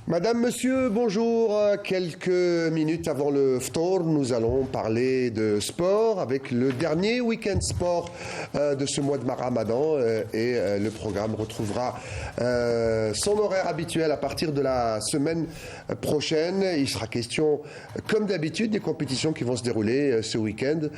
Madame, monsieur, bonjour. Quelques minutes avant le Ftour, nous allons parler de sport avec le dernier week-end sport de ce mois de Ramadan et le programme retrouvera son horaire habituel à partir de la semaine prochaine. Il sera question, comme d'habitude, des compétitions qui vont se dérouler ce week-end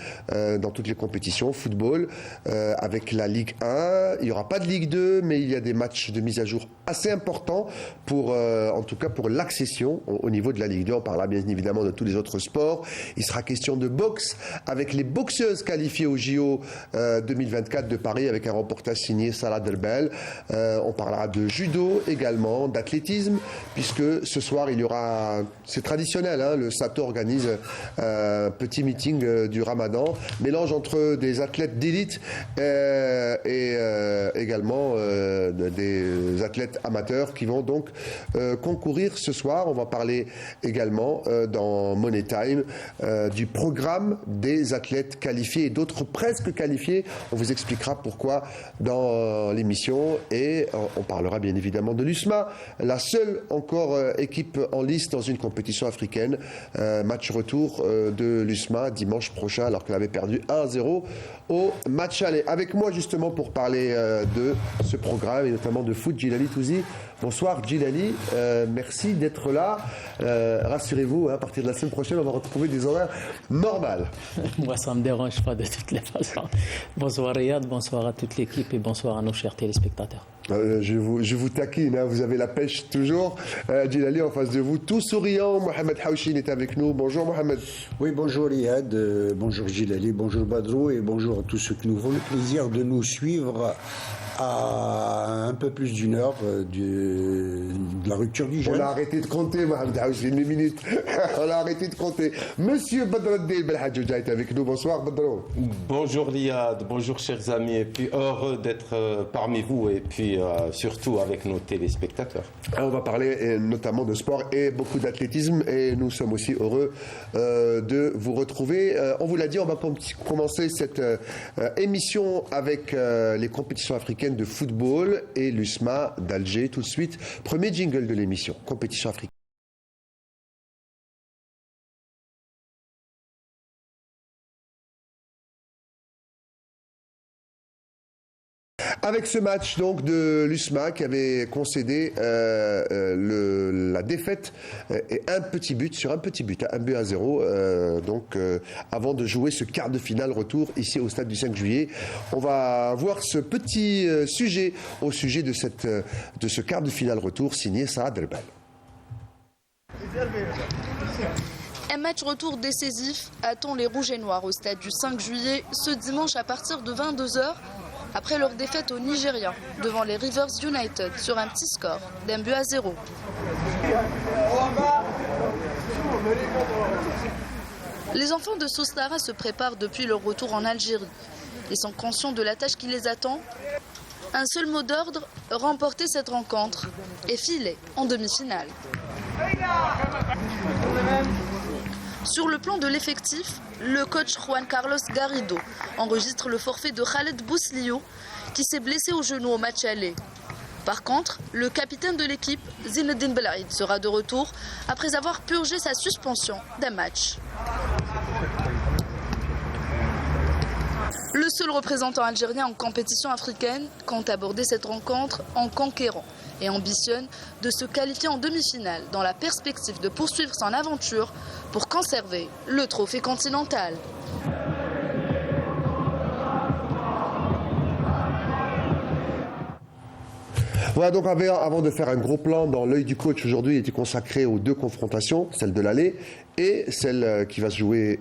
dans toutes les compétitions, football, avec la Ligue 1. Il n'y aura pas de Ligue 2, mais il y a des matchs de mise à jour assez importants pour, en tout cas pour l'accession au niveau de la Ligue 2. On parlera bien évidemment de tous les autres sports. Il sera question de boxe avec les boxeuses qualifiées au JO 2024 de Paris avec un reportage signé Salah Delbel. On parlera de judo également, d'athlétisme, puisque ce soir il y aura, c'est traditionnel, hein, le Sato organise un petit meeting du Ramadan, mélange entre des athlètes d'élite et également des athlètes amateurs qui vont donc concourir ce soir. On va parler également dans Money Time du programme des athlètes qualifiés et d'autres presque qualifiés. On vous expliquera pourquoi dans l'émission et on parlera bien évidemment de l'USMA, la seule encore équipe en lice dans une compétition africaine. Match retour de l'USMA dimanche prochain alors qu'elle avait perdu 1-0 au match aller. Avec moi justement pour parler de ce programme et notamment de foot, Djilali Touzi. Bonsoir Djilali, merci d'être là. Rassurez-vous, à partir de la semaine prochaine, on va retrouver des horaires normales. Moi, ça ne me dérange pas de toutes les façons. Bonsoir Riyad, bonsoir à toute l'équipe et bonsoir à nos chers téléspectateurs. Je vous taquine, hein, vous avez la pêche toujours. Djilali en face de vous, tout souriant. Mohamed Haouchine est avec nous. Bonjour Mohamed. Oui, bonjour Riyad, bonjour Djilali, bonjour Badrou et bonjour à tous ceux qui nous font le plaisir de nous suivre à un peu plus d'une heure de la rupture du jeûne. On a arrêté de compter, Mohamed Haouchine, les minutes. On a arrêté de compter. Monsieur Badreddin Belhadjouja est avec nous. Bonsoir Badrou. Bonjour Riyad, bonjour chers amis, et puis heureux d'être parmi vous et puis surtout avec nos téléspectateurs. On va parler notamment de sport et beaucoup d'athlétisme et nous sommes aussi heureux de vous retrouver. On vous l'a dit, on va commencer cette émission avec les compétitions africaines de football et l'USMA d'Alger. Tout de suite, premier jingle de l'émission, compétition africaine. Avec ce match donc de l'USMA qui avait concédé la défaite et un petit but sur un petit but, un but à 0 avant de jouer ce quart de finale retour ici au stade du 5 juillet. On va voir ce petit sujet au sujet de ce quart de finale retour signé Salah Delbel. Un match retour décisif attend les Rouges et Noirs au stade du 5 juillet ce dimanche à partir de 22h. Après leur défaite au Nigeria devant les Rivers United sur un petit score d'un but à 0. Les enfants de Sostara se préparent depuis leur retour en Algérie. Ils sont conscients de la tâche qui les attend. Un seul mot d'ordre, remporter cette rencontre et filer en demi-finale. Sur le plan de l'effectif, le coach Juan Carlos Garrido enregistre le forfait de Khaled Bousliou qui s'est blessé au genou au match aller. Par contre, le capitaine de l'équipe, Zinedine Belaïd, sera de retour après avoir purgé sa suspension d'un match. Le seul représentant algérien en compétition africaine compte aborder cette rencontre en conquérant et ambitionne de se qualifier en demi-finale dans la perspective de poursuivre son aventure pour conserver le trophée continental. Voilà, donc avant de faire un gros plan dans l'œil du coach, aujourd'hui il était consacré aux deux confrontations, celle de l'aller et celle qui va se jouer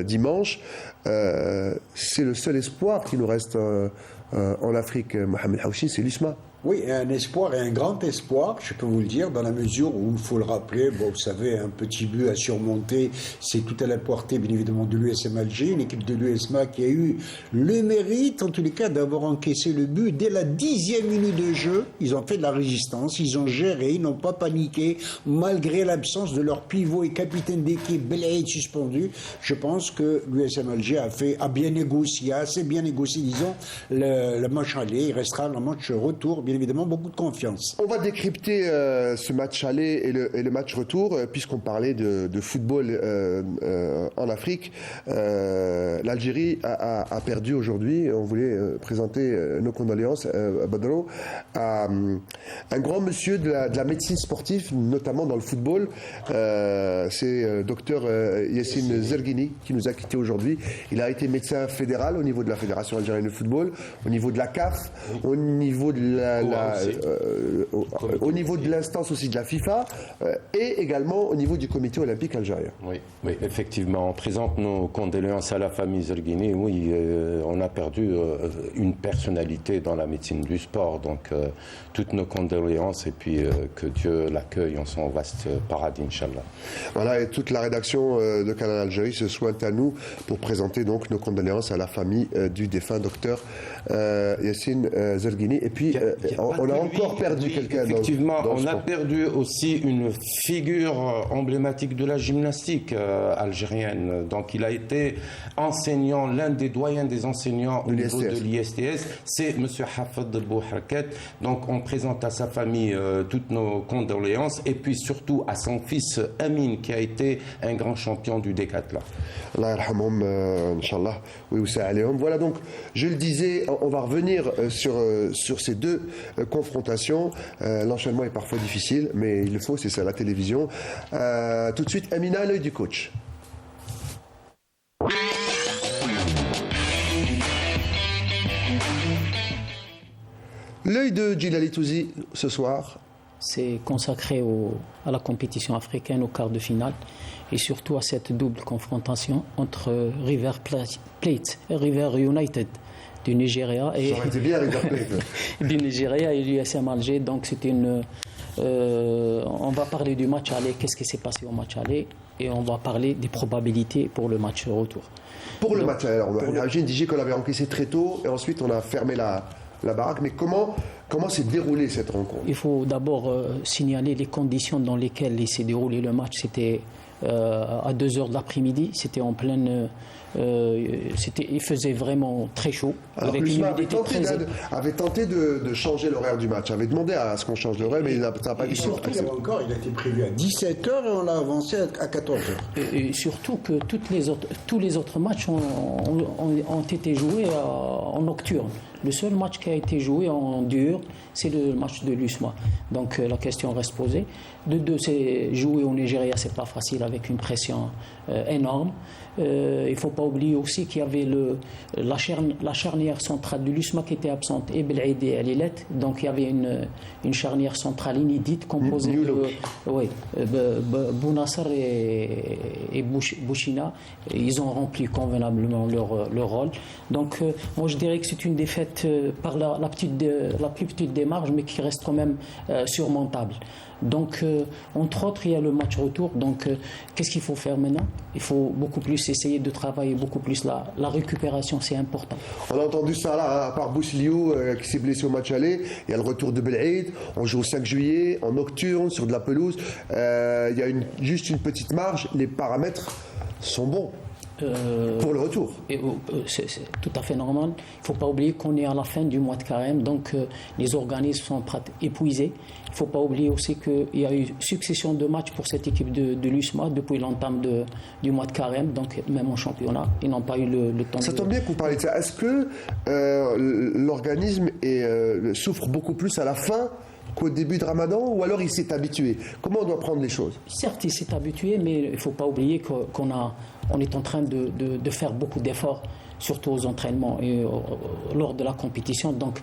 dimanche. C'est le seul espoir qui nous reste en Afrique, Mohamed Haouchine, c'est l'USMA. Oui, un espoir et un grand espoir, je peux vous le dire, dans la mesure où, il faut le rappeler, bon, vous savez, un petit but à surmonter, c'est tout à la portée, bien évidemment, de l'USM Alger, une équipe de l'USMA qui a eu le mérite, en tous les cas, d'avoir encaissé le but dès la 10e minute de jeu. Ils ont fait de la résistance, ils ont géré, ils n'ont pas paniqué, malgré l'absence de leur pivot et capitaine d'équipe, Belaïd suspendu. Je pense que l'USM Alger Alger a bien négocié, assez bien négocié, disons, le match aller. Il restera le match retour, bien évidemment, beaucoup de confiance. On va décrypter ce match aller et le match retour, puisqu'on parlait de football en Afrique. L'Algérie a perdu aujourd'hui. On voulait présenter nos condoléances, Badro, à un grand monsieur de la médecine sportive, notamment dans le football. C'est docteur Yassine Zerguini qui nous a quittés aujourd'hui. Il a été médecin fédéral au niveau de la Fédération algérienne de football, au niveau de la CAF, au niveau de au niveau de l'instance aussi de la FIFA et également au niveau du comité olympique algérien. Oui, effectivement. On présente nos condoléances à la famille Zerguini. Oui, on a perdu une personnalité dans la médecine du sport. Donc, toutes nos condoléances et puis que Dieu l'accueille en son vaste paradis, Inch'Allah. Voilà, et toute la rédaction de Canal Algérie se soigne à nous pour présenter donc nos condoléances à la famille du défunt docteur Yassine Zerguini. Et puis, on a encore perdu quelqu'un. Effectivement, dans on a perdu aussi une figure emblématique de la gymnastique algérienne. Donc, il a été enseignant, l'un des doyens des enseignants au niveau de l'ISTS. C'est M. Hafed Bouharket. Donc, on présente à sa famille toutes nos condoléances et puis surtout à son fils Amin, qui a été un grand champion du décathlon. Allah yarhamoum, Inch'Allah. Oui, voilà, donc, je le disais, on va revenir sur ces deux confrontations. L'enchaînement est parfois difficile, mais il le faut, c'est ça, la télévision. Tout de suite, Amina, l'œil du coach. L'œil de Djilali Touzi ce soir. C'est consacré à la compétition africaine au quart de finale et surtout à cette double confrontation entre River Plate et River United du Nigeria et du Nigeria et l'USM Alger. Donc c'est on va parler du match aller, qu'est-ce qui s'est passé au match aller, et on va parler des probabilités pour le match retour. Pour le match aller, j'ai dit qu'on l'avait encaissé très tôt et ensuite on a fermé la baraque, mais comment s'est déroulée cette rencontre? Il faut d'abord signaler les conditions dans lesquelles il s'est déroulé le match. C'était à 2h de l'après-midi, c'était en pleine... il faisait vraiment très chaud. Alors avec l'USMA avait tenté de changer l'horaire du match, avait demandé à ce qu'on change l'horaire, mais ça n'a pas été surtout encore, il a été prévu à 17h et on l'a avancé à 14h. Et surtout que tous les autres matchs ont été joués en nocturne. Le seul match qui a été joué en dur, c'est le match de l'USMA. Donc la question reste posée. De deux, c'est jouer au Nigeria, c'est pas facile avec une pression énorme. Il ne faut pas oublier aussi qu'il y avait la charnière centrale de l'USMA qui était absente, et Belhaïd et Alilet. Donc il y avait une charnière centrale inédite composée de Bounassar et Bouchina. Ils ont rempli convenablement leur rôle. Donc moi je dirais que c'est une défaite par la plus petite démarche, mais qui reste quand même surmontable. Donc, entre autres, il y a le match retour. Donc, qu'est-ce qu'il faut faire maintenant? Il faut beaucoup plus essayer de travailler, beaucoup plus la récupération, c'est important. On a entendu ça là, à part Boussliou qui s'est blessé au match aller. Il y a le retour de Belhaïd. On joue au 5 juillet, en nocturne, sur de la pelouse. Il y a juste une petite marge. Les paramètres sont bons. Pour le retour. C'est tout à fait normal. Il ne faut pas oublier qu'on est à la fin du mois de carême, donc les organismes sont épuisés. Il ne faut pas oublier aussi qu'il y a eu succession de matchs pour cette équipe de l'USMA depuis l'entame du mois de carême, donc même en championnat, ils n'ont pas eu le temps. Ça tombe bien que vous parlez de ça. Est-ce que l'organisme souffre beaucoup plus à la fin qu'au début de Ramadan, ou alors il s'est habitué? Comment on doit prendre les choses? Certes, il s'est habitué, mais il ne faut pas oublier qu'on est en train de faire beaucoup d'efforts, surtout aux entraînements et lors de la compétition. Donc,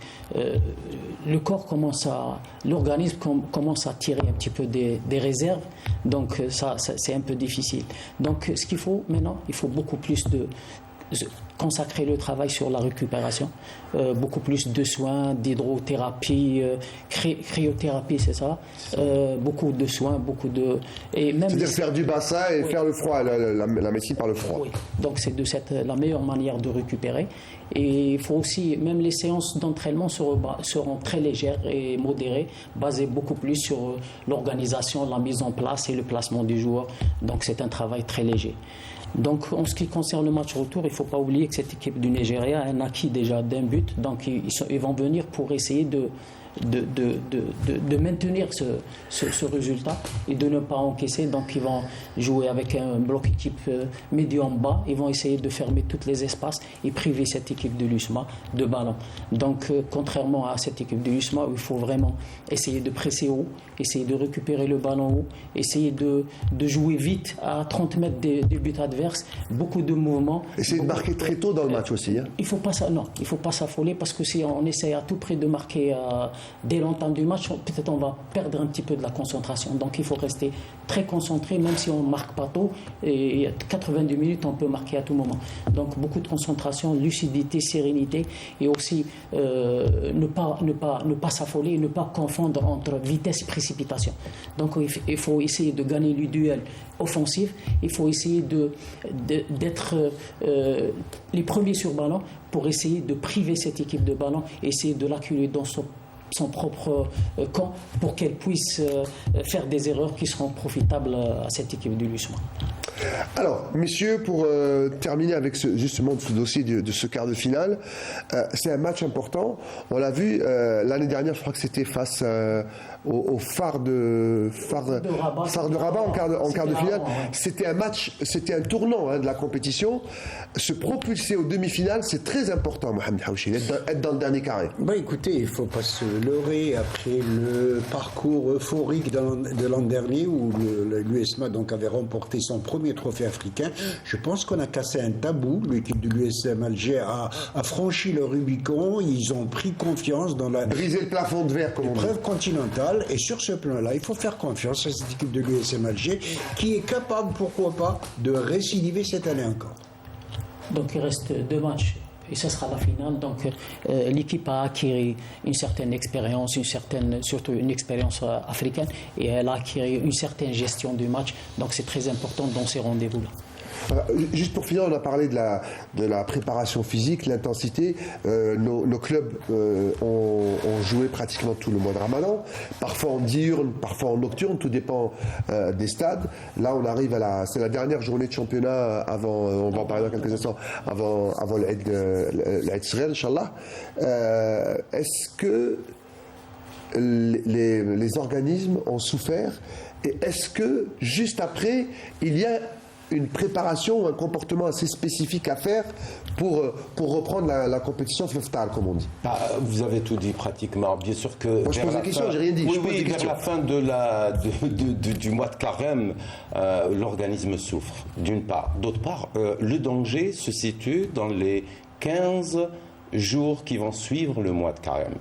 l'organisme commence à tirer un petit peu des réserves. Donc, ça c'est un peu difficile. Donc, ce qu'il faut maintenant, il faut beaucoup plus consacrer le travail sur la récupération, beaucoup plus de soins, d'hydrothérapie, cryothérapie, c'est ça, beaucoup de soins, c'est-à-dire faire du bassin et faire le froid, la médecine par le froid. Oui, donc c'est la meilleure manière de récupérer. Et il faut aussi, même les séances d'entraînement seront très légères et modérées, basées beaucoup plus sur l'organisation, la mise en place et le placement du joueur. Donc c'est un travail très léger. Donc, en ce qui concerne le match retour, il ne faut pas oublier que cette équipe du Nigeria a un acquis déjà d'un but. Donc, ils vont venir pour essayer de maintenir ce résultat et de ne pas encaisser. Donc ils vont jouer avec un bloc équipe médium bas. Ils vont essayer de fermer tous les espaces et priver cette équipe de l'USMA de ballon. Donc contrairement à cette équipe de l'USMA, il faut vraiment essayer de presser haut, essayer de récupérer le ballon haut, essayer de jouer vite à 30 mètres des buts adverses. Beaucoup de mouvements. Essayer de marquer très tôt dans le match aussi. Hein. Il faut pas s'affoler parce que si on essaie à tout prix de marquer dès l'entame du match, peut-être on va perdre un petit peu de la concentration. Donc il faut rester très concentré, même si on ne marque pas tôt. Et 82 minutes, on peut marquer à tout moment. Donc beaucoup de concentration, lucidité, sérénité, et aussi ne pas s'affoler, ne pas confondre entre vitesse et précipitation. Donc il faut essayer de gagner le duel offensif. Il faut essayer d'être les premiers sur ballon pour essayer de priver cette équipe de ballon, essayer de l'acculer dans son propre camp pour qu'elle puisse faire des erreurs qui seront profitables à cette équipe du l'USMA. Alors, messieurs, pour terminer avec justement ce dossier de ce quart de finale, c'est un match important. On l'a vu l'année dernière, je crois que c'était face au Phare de Rabat en quart de finale. C'était un match, c'était un tournant de la compétition. Se propulser aux demi-finales, c'est très important, Mohamed Haouchi, être dans le dernier carré. Écoutez, il ne faut pas se leurrer après le parcours euphorique de l'an dernier où l'USMA avait remporté son premier trophée africain. Je pense qu'on a cassé un tabou. L'équipe de l'USM Alger a franchi le Rubicon. Ils ont pris confiance dans la briser le plafond de verre, comme on dit. Épreuve continentale. Et sur ce plan-là, il faut faire confiance à cette équipe de l'USM Alger qui est capable, pourquoi pas, de récidiver cette année encore. Donc il reste 2 matchs et ce sera la finale. Donc l'équipe a acquis une certaine expérience, surtout une expérience africaine, et elle a acquis une certaine gestion du match. Donc c'est très important dans ces rendez-vous-là. Juste pour finir, on a parlé de la préparation physique, l'intensité. Nos clubs ont joué pratiquement tout le mois de Ramadan, parfois en diurne, parfois en nocturne, tout dépend des stades. Là, on arrive c'est la dernière journée de championnat avant, on va en parler dans quelques instants, avant l'Aïd Sghir, Inch'Allah. Est-ce que les organismes ont souffert, et est-ce que juste après, il y a une préparation ou un comportement assez spécifique à faire pour reprendre la compétition FIFTAL, comme on dit? Vous avez tout dit pratiquement. Bien sûr que... Moi, je pose des questions, j'ai rien dit. Oui, vers la fin du mois de carême, l'organisme souffre, d'une part. D'autre part, le danger se situe dans les 15 jours qui vont suivre le mois de carême.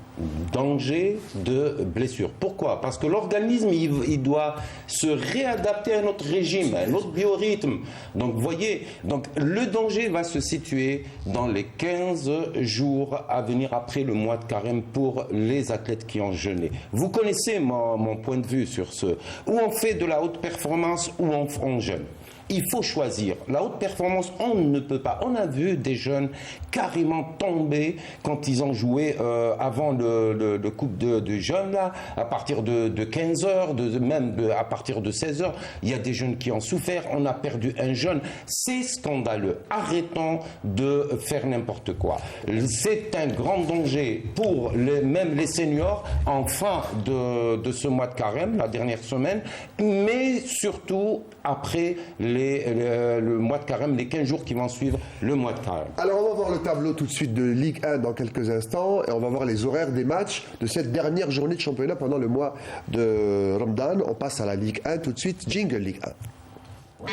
Danger de blessure. Pourquoi? Parce que l'organisme, il doit se réadapter à notre régime, à notre biorhythme. Donc, vous voyez, le danger va se situer dans les 15 jours à venir après le mois de carême pour les athlètes qui ont jeûné. Vous connaissez mon point de vue sur ce. Où on fait de la haute performance, ou on jeûne. Il faut choisir. La haute performance, on ne peut pas. On a vu des jeunes carrément tomber quand ils ont joué avant le coupe de jeunes, là, à partir de 15 heures, même à partir de 16 heures. Il y a des jeunes qui ont souffert. On a perdu un jeune. C'est scandaleux. Arrêtons de faire n'importe quoi. C'est un grand danger pour même les seniors en fin de ce mois de carême, la dernière semaine, mais surtout après le mois de carême, les 15 jours qui vont suivre le mois de carême. Alors on va voir le tableau tout de suite de Ligue 1 dans quelques instants, et on va voir les horaires des matchs de cette dernière journée de championnat pendant le mois de Ramadan. On passe à la Ligue 1 tout de suite. Jingle Ligue 1.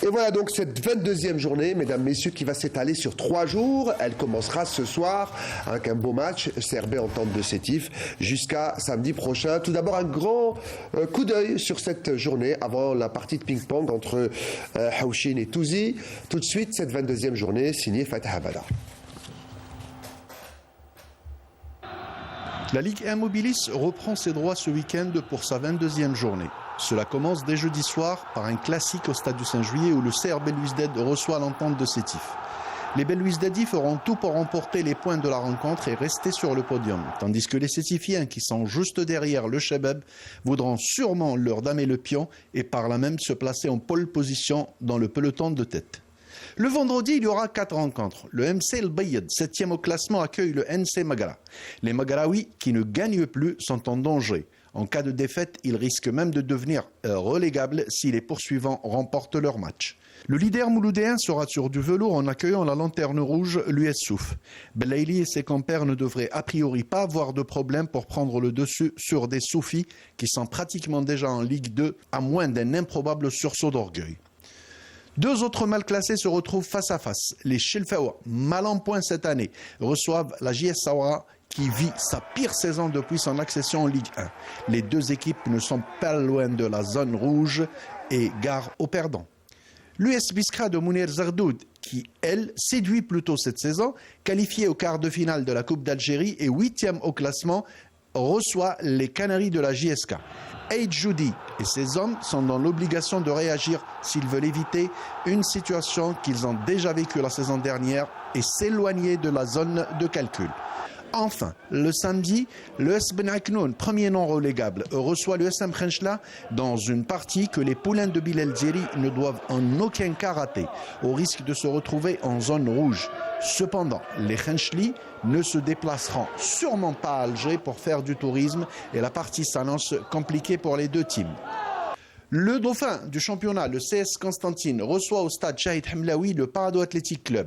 Et voilà donc cette 22e journée, mesdames, messieurs, qui va s'étaler sur 3 jours. Elle commencera ce soir avec un beau match, CRB Entente de Sétif, jusqu'à samedi prochain. Tout d'abord, un grand coup d'œil sur cette journée avant la partie de ping-pong entre Haouchine et Touzi. Tout de suite, cette 22e journée, signée Fatah Abada. La Ligue 1 Mobilis reprend ses droits ce week-end pour sa 22e journée. Cela commence dès jeudi soir par un classique au stade du 5 juillet où le CRB Louis Ded reçoit l'Entente de Sétif. Les Belouizdadi feront tout pour remporter les points de la rencontre et rester sur le podium, tandis que les Sétifiens, qui sont juste derrière le Chebab, voudront sûrement leur damer le pion et par là même se placer en pole position dans le peloton de tête. Le vendredi, il y aura 4 rencontres. Le MC El Bayed, 7e au classement, accueille le NC Magara. Les Magaraouis, qui ne gagnent plus, sont en danger. En cas de défaite, ils risquent même de devenir relégables si les poursuivants remportent leur match. Le leader mouloudéen sera sur du velours en accueillant la lanterne rouge, l'US Souf. Belaïli et ses compères ne devraient a priori pas avoir de problème pour prendre le dessus sur des Soufis qui sont pratiquement déjà en Ligue 2, à moins d'un improbable sursaut d'orgueil. 2 autres mal classés se retrouvent face à face. Les Chilfawa, mal en point cette année, reçoivent la JS Saoura qui vit sa pire saison depuis son accession en Ligue 1. Les 2 équipes ne sont pas loin de la zone rouge et gare aux perdants. L'US Biskra de Mounir Zardoud, qui, elle, séduit plutôt cette saison, qualifiée au quart de finale de la Coupe d'Algérie et 8e au classement, reçoit les Canaries de la JSK. Aïd Joudi et ses hommes sont dans l'obligation de réagir s'ils veulent éviter une situation qu'ils ont déjà vécue la saison dernière et s'éloigner de la zone de calcul. Enfin, le samedi, le S Ben Aknoun, premier non relégable, reçoit le SM Khenchla dans une partie que les poulains de Bilal Zeri ne doivent en aucun cas rater, au risque de se retrouver en zone rouge. Cependant, les Khenchli ne se déplaceront sûrement pas à Alger pour faire du tourisme et la partie s'annonce compliquée pour les 2 teams. Le dauphin du championnat, le CS Constantine, reçoit au stade Shahid Hamlaoui le Parado Athletic Club.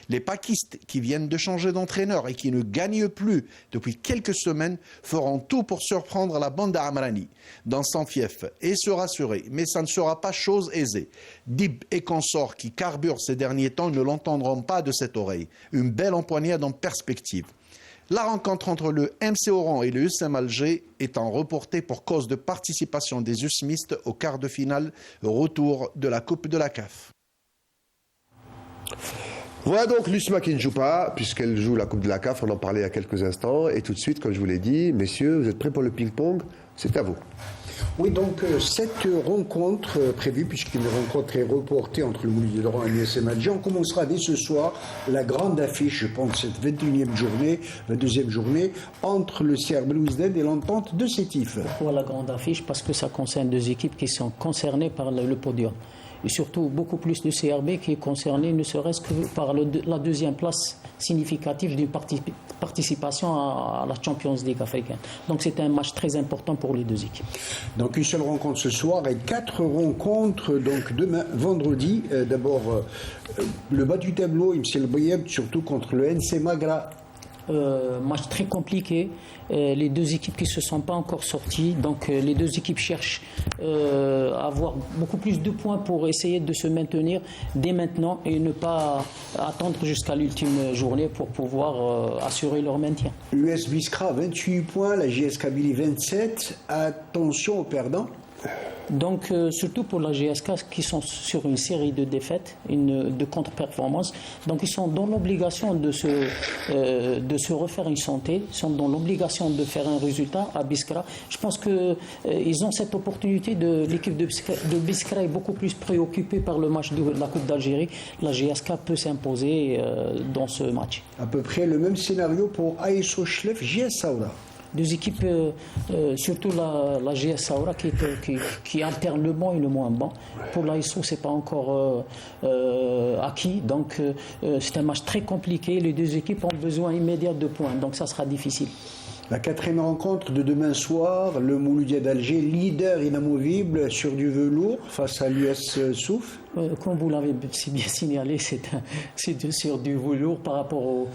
Les Pakistes, qui viennent de changer d'entraîneur et qui ne gagnent plus depuis quelques semaines, feront tout pour surprendre la bande à Amrani dans son fief et se rassurer. Mais ça ne sera pas chose aisée. Dib et consorts qui carburent ces derniers temps ne l'entendront pas de cette oreille. Une belle empoignade en perspective. La rencontre entre le MC Oran et le USM Alger étant reportée pour cause de participation des USMistes au quart de finale retour de la Coupe de la CAF. Voilà donc l'USMA qui ne joue pas, puisqu'elle joue la Coupe de la CAF, on en parlait il y a quelques instants. Et tout de suite, comme je vous l'ai dit, messieurs, vous êtes prêts pour le ping-pong? C'est à vous. Oui, donc cette rencontre prévue, puisqu'une rencontre est reportée entre le Mouloud d'Oran et l'USM Alger, on commencera dès ce soir la grande affiche, je pense, cette 22e journée, entre le CR Belouizdad et l'entente de Sétif. Pourquoi la grande affiche? Parce que ça concerne 2 équipes qui sont concernées par le podium. Et surtout beaucoup plus le CRB qui est concerné ne serait-ce que par la 2e place significative d'une participation à la Champions League africaine. Donc c'est un match très important pour les 2 équipes. Donc une seule rencontre ce soir et 4 rencontres donc demain, vendredi. D'abord le bas du tableau, MC El Bayed, surtout contre le NC Magra. Match très compliqué. Les 2 équipes qui ne se sont pas encore sorties. Donc les 2 équipes cherchent à avoir beaucoup plus de points pour essayer de se maintenir dès maintenant et ne pas attendre jusqu'à l'ultime journée pour pouvoir assurer leur maintien. L'US Biskra 28 points, la JS Kabylie 27. Attention aux perdants. Donc, surtout pour la GSK qui sont sur une série de défaites, de contre-performances. Donc, ils sont dans l'obligation de se refaire une santé, ils sont dans l'obligation de faire un résultat à Biskra. Je pense qu'ils ont cette opportunité. L'équipe de Biskra est beaucoup plus préoccupée par le match de la Coupe d'Algérie. La GSK peut s'imposer dans ce match. À peu près le même scénario pour ASO Chlef, JS Saoura. 2 équipes, surtout la GS Saoura qui alterne le bon et le moins bon. Pour l'ASO, ce n'est pas encore acquis. Donc, c'est un match très compliqué. Les 2 équipes ont besoin immédiat de points. Donc, ça sera difficile. La 4e rencontre de demain soir, le Mouloudia d'Alger, leader inamovible sur du velours face à l'US Souf. Comme vous l'avez si bien signalé, c'est sur du velours par rapport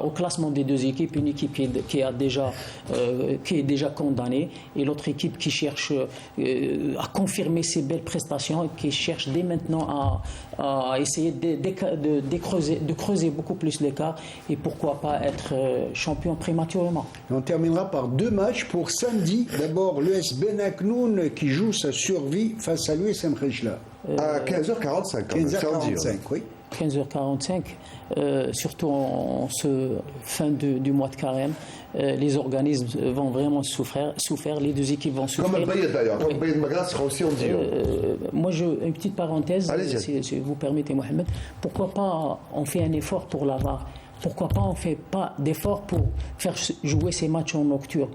au classement des 2 équipes. Une équipe qui est déjà condamnée et l'autre équipe qui cherche à confirmer ses belles prestations et qui cherche dès maintenant à essayer de creuser beaucoup plus l'écart et pourquoi pas être champion prématurément. On terminera par 2 matchs pour samedi. D'abord l'US Ben Aknoun qui joue sa survie face à l'USM Khenchla. À 15h45, quand même, c'est en dire. 15h45, oui. 15h45, surtout en ce fin du mois de carême, les organismes vont vraiment souffrir, les deux équipes vont souffrir. Comme le Bayern d'ailleurs, Oui. comme le Bayern Magra sera aussi en dire. Moi, une petite parenthèse, si vous permettez, Mohamed, pourquoi pas on fait un effort pour la VAR? Pourquoi pas on ne fait pas d'effort pour faire jouer ces matchs en nocturne?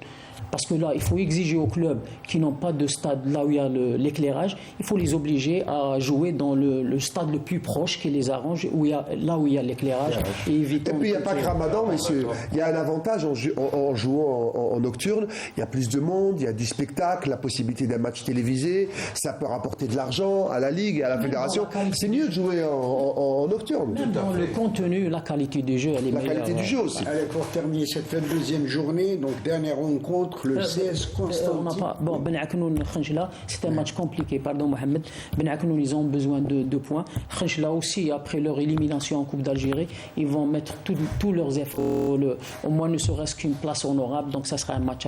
Parce que là, il faut exiger aux clubs qui n'ont pas de stade là où il y a l'éclairage, il faut les obliger à jouer dans le stade le plus proche qui les arrange, là où il y a l'éclairage. Et puis il n'y a pas que Ramadan, messieurs. Il y a un avantage en jouant en nocturne. Il y a plus de monde, il y a du spectacle, la possibilité d'un match télévisé. Ça peut rapporter de l'argent à la Ligue, à la fédération. C'est mieux de jouer en nocturne. Même dans le contenu, la qualité du jeu, elle est La meilleure. qualité du jeu aussi. Allez, pour terminer cette 22e journée, donc dernière rencontre, le CS Constantine. Bon, Ben Aknoun, Khanchla, c'est un match compliqué, pardon Mohamed. Ben Aknoun, ils ont besoin de 2 points. Khanchla aussi, après leur élimination en Coupe d'Algérie, ils vont mettre tous leurs efforts, au moins ne serait-ce qu'une place honorable. Donc ça sera un match,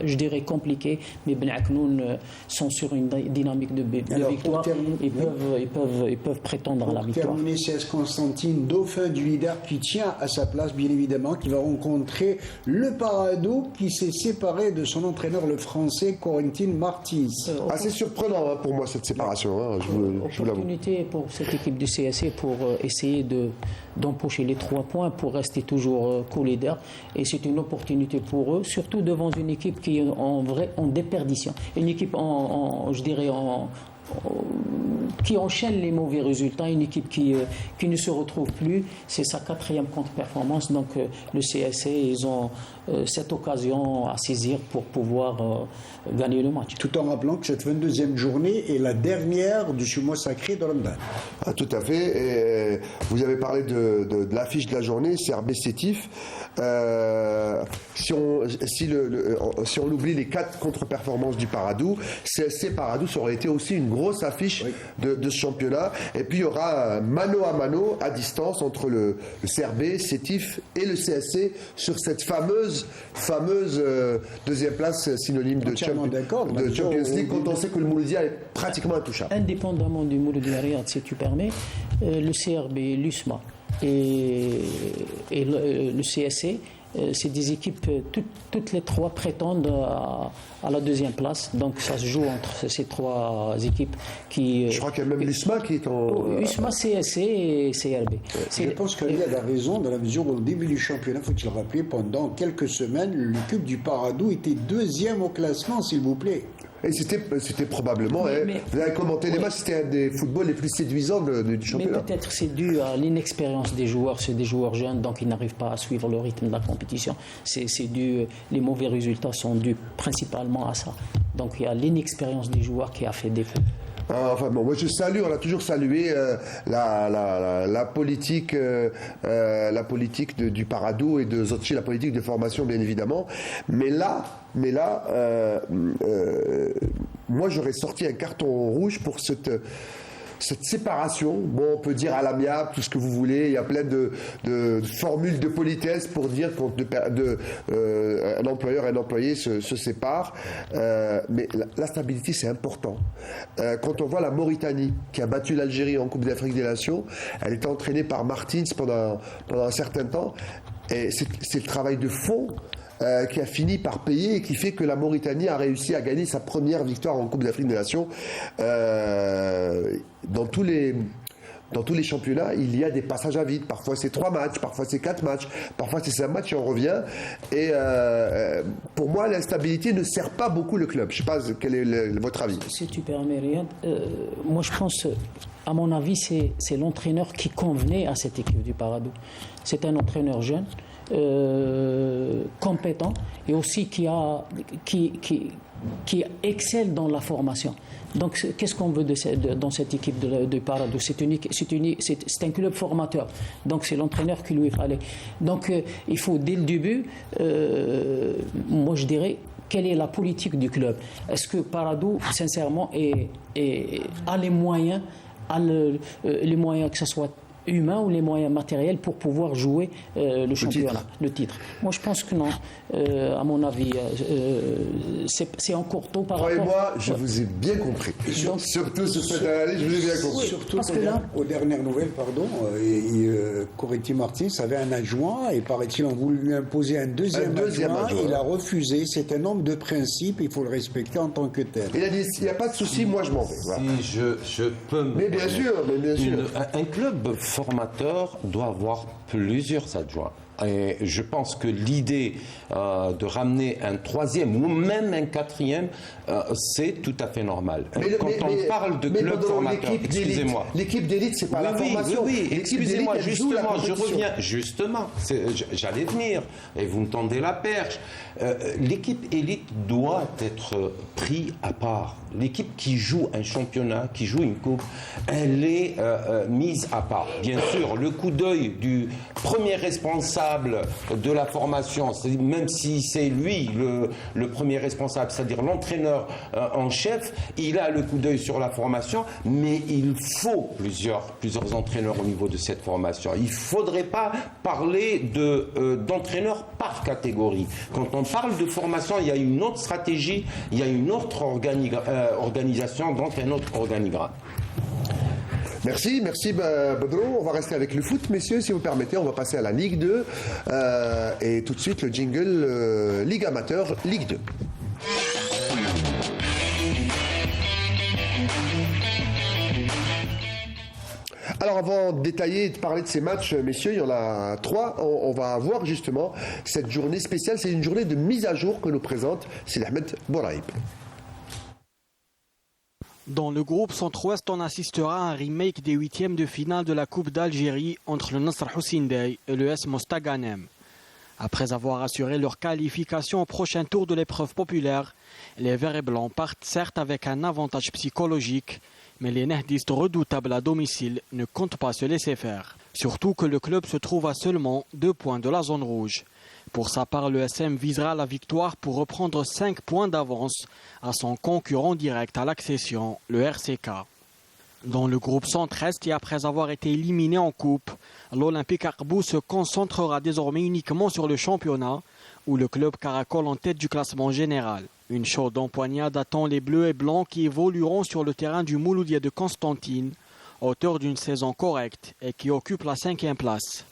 je dirais, compliqué. Mais Ben Aknoun sont sur une dynamique de victoire. Ils peuvent prétendre à la victoire. Pour terminer, CS Constantine, dauphin du leader qui tient à sa place, bien évidemment, qui va rencontrer le Paradou qui s'est séparé de son entraîneur, le français Corentin Martins. Assez surprenant pour moi cette séparation, je vous l'avoue. Opportunité pour cette équipe du CSC pour essayer d'empocher les 3 points pour rester toujours co-leader. Et c'est une opportunité pour eux, surtout devant une équipe qui est en déperdition. Une équipe je dirais qui enchaîne les mauvais résultats, une équipe qui ne se retrouve plus. C'est sa 4e contre-performance. Donc le CSC, ils ont cette occasion à saisir pour pouvoir gagner le match. Tout en rappelant que cette 22e journée est la dernière du mois sacré de Ramadan. Ah, tout à fait. Et vous avez parlé de l'affiche de la journée, c'est RB Sétif. Si on oublie les 4 contre-performances du Paradou, CSC Paradou, ça aurait été aussi une grosse affiche de ce championnat. Et puis il y aura un mano à mano à distance entre le CRB, Sétif et le CSC sur cette fameuse deuxième place synonyme de Champions League, quand on sait que le Mouloudia est pratiquement intouchable. Indépendamment du Mouloudia Riyad, si tu permets, le CRB, l'USMA et le CSC, c'est des équipes, toutes les 3 prétendent à la 2e place. Donc ça se joue entre ces 3 équipes qui... Je crois qu'il y a même l'USMA qui est en... USMA, CSC et CRB. Je pense que Riyad a raison dans la mesure où au début du championnat, faut-il le rappeler, pendant quelques semaines, l'équipe du Paradou était 2e au classement, s'il vous plaît. Et c'était probablement, vous avez commenté les matchs, c'était un des footballs les plus séduisants du championnat. Mais peut-être c'est dû à l'inexpérience des joueurs, c'est des joueurs jeunes, donc ils n'arrivent pas à suivre le rythme de la compétition. Les mauvais résultats sont dus principalement à ça. Donc il y a l'inexpérience des joueurs qui a fait défaut. Enfin bon, moi on a toujours salué la politique du Paradou et de Zotchi, la politique de formation bien évidemment. Mais là, moi j'aurais sorti un carton rouge pour cette séparation. Bon, on peut dire à l'amiable, tout ce que vous voulez. Il y a plein de formules de politesse pour dire qu'un employeur et un employé se séparent. Mais la stabilité, c'est important. Quand on voit la Mauritanie, qui a battu l'Algérie en Coupe d'Afrique des Nations, elle était entraînée par Martins pendant un certain temps. Et c'est le travail de fond qui a fini par payer et qui fait que la Mauritanie a réussi à gagner sa première victoire en Coupe d'Afrique des Nations. Dans tous les championnats, il y a des passages à vide. Parfois c'est 3 matchs, parfois c'est 4 matchs, parfois c'est 5 matchs et on revient. Et pour moi, l'instabilité ne sert pas beaucoup le club. Je ne sais pas quel est votre avis. Si tu permets, Riyad, moi je pense, à mon avis, c'est l'entraîneur qui convenait à cette équipe du Paradou. C'est un entraîneur jeune, compétent et aussi qui excelle dans la formation. Donc, qu'est-ce qu'on veut dans cette équipe de Paradou? C'est un club formateur. Donc, c'est l'entraîneur qu'il lui fallait. Donc, il faut, dès le début, moi je dirais, quelle est la politique du club? Est-ce que Paradou, sincèrement, a les moyens, que ce soit humains ou les moyens matériels pour pouvoir jouer le championnat, le titre. Moi, je pense que non. À mon avis, c'est encore tôt par rapport... Croyez-moi, je vous ai bien compris. Surtout sur cette analyse, je vous ai bien compris. Surtout parce que là- aux dernières nouvelles, Coretti Martins avait un adjoint et paraît-il on voulu lui imposer un deuxième adjoint. Il a refusé. C'est un homme de principe, il faut le respecter en tant que tel. Il a dit, il n'y a pas de souci, moi je m'en vais. Voilà. Si je peux me Mais bien sûr, Un club formateur doit avoir plusieurs adjoints. Et je pense que l'idée de ramener un troisième ou même un quatrième, c'est tout à fait normal. Quand on parle de club formateur, excusez-moi. L'équipe d'élite, c'est pas la formation. Oui, excusez-moi, justement, je reviens. Justement, j'allais venir, et vous me tendez la perche. L'équipe élite doit être prise à part. L'équipe qui joue un championnat, qui joue une coupe, elle est mise à part. Bien sûr, le coup d'œil du premier responsable de la formation, même si c'est lui le premier responsable, c'est-à-dire l'entraîneur en chef, il a le coup d'œil sur la formation, mais il faut plusieurs entraîneurs au niveau de cette formation. Il ne faudrait pas parler d'entraîneurs par catégorie. Quand on parle de formation, il y a une autre stratégie, il y a une autre organisation, donc un autre organigramme. Merci Badro. On va rester avec le foot, messieurs, si vous permettez. On va passer à la Ligue 2 et tout de suite le jingle Ligue amateur, Ligue 2. Alors avant de détailler et de parler de ces matchs, messieurs, il y en a 3. On va voir justement cette journée spéciale. C'est une journée de mise à jour que nous présente Sidi Ahmed Bouraïb. Dans le groupe Centre-Ouest, on assistera à un remake des huitièmes de finale de la Coupe d'Algérie entre le Nasr Hussein-Dey et le S Mostaganem. Après avoir assuré leur qualification au prochain tour de l'épreuve populaire, les Verts et Blancs partent certes avec un avantage psychologique, mais les Nahdistes redoutables à domicile ne comptent pas se laisser faire. Surtout que le club se trouve à seulement 2 points de la zone rouge. Pour sa part, le SM visera la victoire pour reprendre 5 points d'avance à son concurrent direct à l'accession, le RCK. Dans le groupe Centre-Est et après avoir été éliminé en coupe, l'Olympique Arbou se concentrera désormais uniquement sur le championnat où le club caracole en tête du classement général. Une chaude empoignade attend les Bleus et Blancs qui évolueront sur le terrain du Mouloudia de Constantine, auteur d'une saison correcte et qui occupe la 5e place.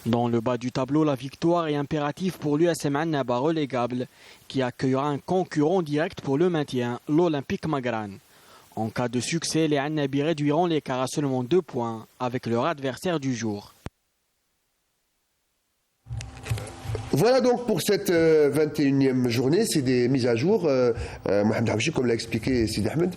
Dans le bas du tableau, la victoire est impérative pour l'USM Annaba relégable qui accueillera un concurrent direct pour le maintien, l'Olympique Magran. En cas de succès, les Annabis réduiront l'écart à seulement 2 points avec leur adversaire du jour. Voilà donc pour cette 21e journée, c'est des mises à jour. Mohamed Hamchi, comme l'a expliqué Sidi Ahmed,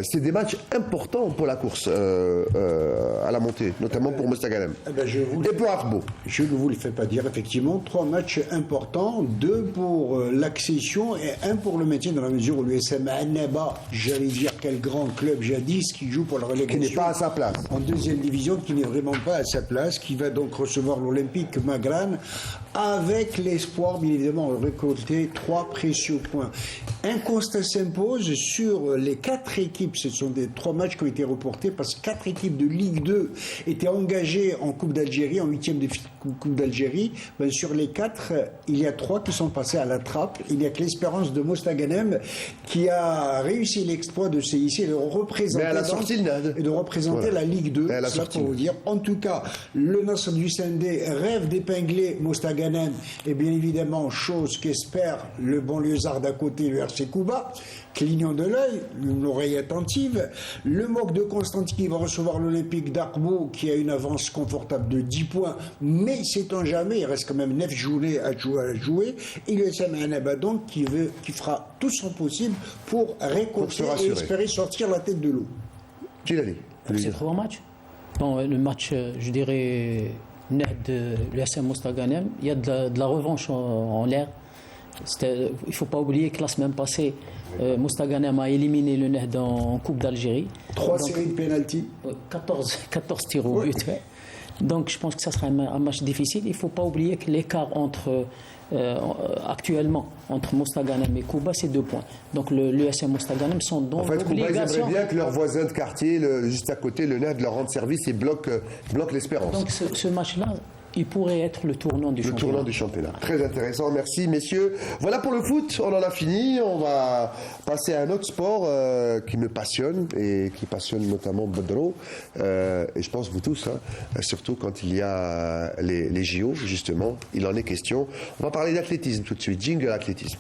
c'est des matchs importants pour la course à la montée, notamment pour Mostaganem et pour Arbo. Je ne vous le fais pas dire, effectivement, 3 matchs importants, 2 pour l'accession et 1 pour le maintien dans la mesure où l'USM Annaba, j'allais dire quel grand club jadis, qui joue pour la relégation. Qui n'est pas à sa place. En 2e division, qui n'est vraiment pas à sa place, qui va donc recevoir l'Olympique Magran avec l'espoir, bien évidemment, de récolter 3 précieux points. Un constat s'impose sur les 4 équipes. Ce sont des 3 matchs qui ont été reportés parce que 4 équipes de Ligue 2 étaient engagées en Coupe d'Algérie, en 8e de Coupe d'Algérie. Ben, sur les 4, il y a 3 qui sont passés à la trappe. Il n'y a que l'Espérance de Mostaganem qui a réussi l'exploit de se hisser et de représenter, la Ligue 2. C'est là pour vous dire. En tout cas, le Nasr du Sendé rêve d'épingler Mostaganem. Et bien évidemment, chose qu'espère le banlieusard d'à côté, le RC Kouba, clignant de l'œil, une oreille attentive. Le MOC de Constantine qui va recevoir l'Olympique d'Arbo qui a une avance confortable de 10 points, mais sait-on jamais, il reste quand même 9 journées à jouer. Et le SM Annaba donc qui fera tout son possible pour récolter et espérer sortir la tête de l'eau. Pour ces 3 matchs, bon, le match, je dirais, de l'USM Mostaganem, il y a de la revanche en l'air. Il ne faut pas oublier que la semaine passée, Mostaganem a éliminé le Nehd en Coupe d'Algérie. 3 séries de pénalty. 14 tirs au but. Ouais. Donc je pense que ça sera un match difficile. Il ne faut pas oublier que l'écart entre actuellement entre Mostaganem et Kouba, c'est 2 points. Donc l'USM Mostaganem sont dans En fait, Kouba, ils l'obligation. aimeraient bien que leurs voisins de quartier, juste à côté, le NAD, leur rende service et bloque l'espérance. Donc ce match-là, il pourrait être le tournant du championnat. Le tournant du championnat. Très intéressant, merci messieurs. Voilà pour le foot, on en a fini. On va passer à un autre sport qui me passionne et qui passionne notamment Bodro. Et je pense vous tous, surtout quand il y a les JO, justement, il en est question. On va parler d'athlétisme tout de suite. Jingle athlétisme.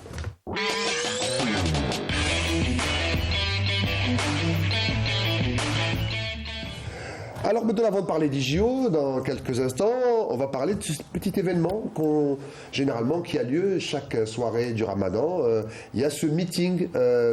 Alors maintenant, avant de parler des JO, dans quelques instants, on va parler de ce petit événement généralement qui a lieu chaque soirée du Ramadan. Il y a ce meeting